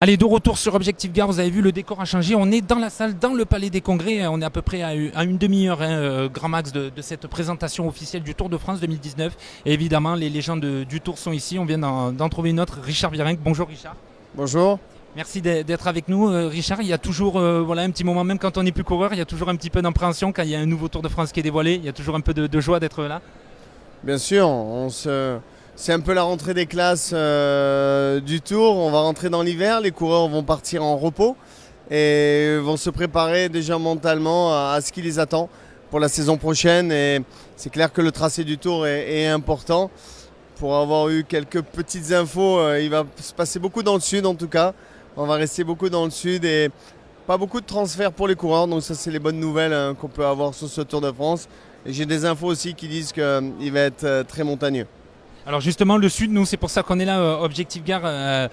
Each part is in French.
Allez, de retour sur Objectif Gare, vous avez vu, le décor a changé. On est dans la salle, dans le Palais des Congrès. On est à peu près à une demi-heure, grand max, de cette présentation officielle du Tour de France 2019. Et évidemment, les légendes du Tour sont ici. On vient d'en trouver une autre, Richard Virenque. Bonjour Richard. Bonjour. Merci d'être avec nous. Richard, il y a toujours voilà, un petit moment, même quand on n'est plus coureur, il y a toujours un petit peu d'appréhension quand il y a un nouveau Tour de France qui est dévoilé. Il y a toujours un peu de joie d'être là. Bien sûr, c'est un peu la rentrée des classes du Tour. On va rentrer dans l'hiver, les coureurs vont partir en repos et vont se préparer déjà mentalement à ce qui les attend pour la saison prochaine. Et c'est clair que le tracé du Tour est important. Pour avoir eu quelques petites infos, il va se passer beaucoup dans le sud en tout cas. On va rester beaucoup dans le sud et pas beaucoup de transferts pour les coureurs. Donc ça, c'est les bonnes nouvelles qu'on peut avoir sur ce Tour de France. Et j'ai des infos aussi qui disent qu'il va être très montagneux. Alors justement, le sud, nous, c'est pour ça qu'on est là, Objectif Gare,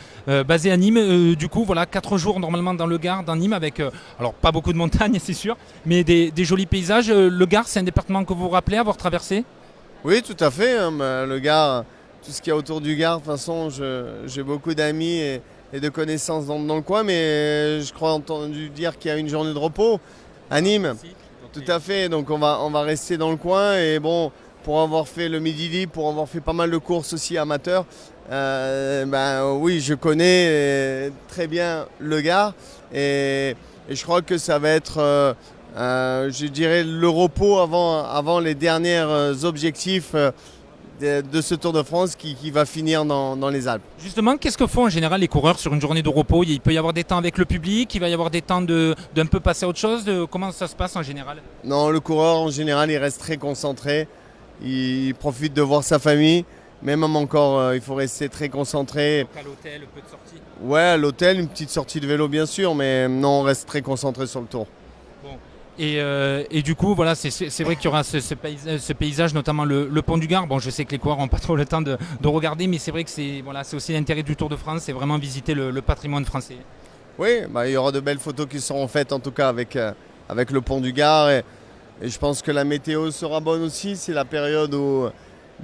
basé à Nîmes. Du coup, voilà, 4 jours normalement dans le Gard, dans Nîmes, avec, alors pas beaucoup de montagnes, c'est sûr, mais des jolis paysages. Le Gard, c'est un département que vous vous rappelez avoir traversé? Oui, tout à fait. Le Gard, tout ce qu'il y a autour du Gard, de toute façon, j'ai beaucoup d'amis et de connaissances dans le coin, mais je crois entendu dire qu'il y a une journée de repos à Nîmes. Tout à fait, donc on va rester dans le coin et bon, pour avoir fait le Midi Libre, pour avoir fait pas mal de courses aussi amateurs, oui, je connais très bien le Gard et je crois que ça va être, je dirais, le repos avant les derniers objectifs de ce Tour de France qui va finir dans les Alpes. Justement, qu'est-ce que font en général les coureurs sur une journée de repos? Il peut y avoir des temps avec le public, il va y avoir des temps d'un peu passer à autre chose. Comment ça se passe en général? Non, le coureur en général, il reste très concentré. Il profite de voir sa famille. Même encore, il faut rester très concentré. Donc à l'hôtel, peu de sorties. Ouais, à l'hôtel, une petite sortie de vélo bien sûr, mais non, on reste très concentré sur le Tour. Bon. Et du coup, voilà, c'est vrai qu'il y aura ce paysage, notamment le pont du Gard. Bon, je sais que les coureurs n'ont pas trop le temps de regarder, mais c'est vrai que c'est aussi l'intérêt du Tour de France, c'est vraiment visiter le patrimoine français. Oui, il y aura de belles photos qui seront faites en tout cas avec le pont du Gard. Et je pense que la météo sera bonne aussi. C'est la période où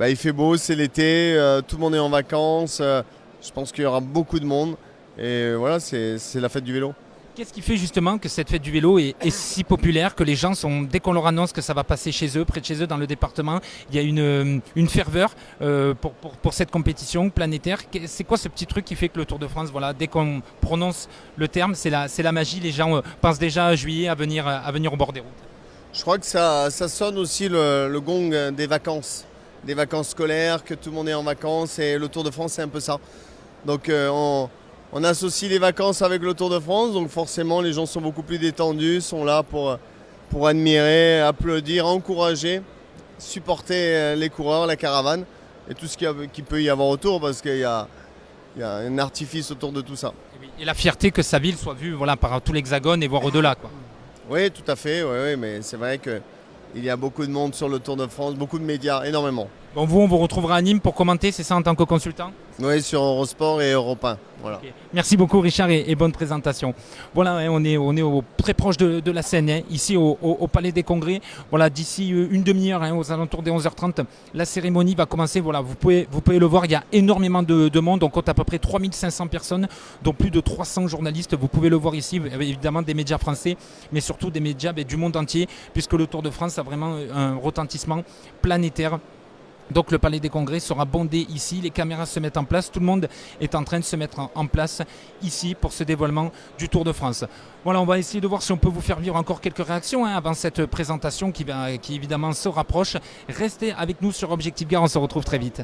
il fait beau, c'est l'été, tout le monde est en vacances. Je pense qu'il y aura beaucoup de monde. Et voilà, c'est la fête du vélo. Qu'est-ce qui fait justement que cette fête du vélo est si populaire, que les gens dès qu'on leur annonce que ça va passer chez eux, près de chez eux dans le département, il y a une ferveur pour cette compétition planétaire? C'est quoi ce petit truc qui fait que le Tour de France, voilà, dès qu'on prononce le terme, c'est la magie, les gens pensent déjà à juillet à venir au bord des routes? Je crois que ça sonne aussi le gong des vacances scolaires, que tout le monde est en vacances et le Tour de France c'est un peu ça. Donc on associe les vacances avec le Tour de France, donc forcément les gens sont beaucoup plus détendus, sont là pour admirer, applaudir, encourager, supporter les coureurs, la caravane et tout ce qui peut y avoir autour parce qu'il y a un artifice autour de tout ça. Et la fierté que sa ville soit vue, voilà, par tout l'Hexagone et voire au-delà, quoi. Oui, tout à fait, oui, mais c'est vrai qu'il y a beaucoup de monde sur le Tour de France, beaucoup de médias, énormément. Bon, on vous retrouvera à Nîmes pour commenter, c'est ça, en tant que consultant? Oui, sur Eurosport et Europe 1. Voilà. Okay. Merci beaucoup Richard et bonne présentation. Voilà, hein, on est très proche de la scène, hein, ici au Palais des Congrès. Voilà, d'ici une demi-heure, hein, aux alentours des 11h30, la cérémonie va commencer. Voilà, vous pouvez le voir, il y a énormément de monde. On compte à peu près 3500 personnes, dont plus de 300 journalistes. Vous pouvez le voir ici, évidemment des médias français, mais surtout des médias du monde entier, puisque le Tour de France a vraiment un retentissement planétaire. Donc le Palais des Congrès sera bondé ici, les caméras se mettent en place, tout le monde est en train de se mettre en place ici pour ce dévoilement du Tour de France. Voilà, on va essayer de voir si on peut vous faire vivre encore quelques réactions avant cette présentation qui évidemment se rapproche. Restez avec nous sur Objectif Gare, on se retrouve très vite.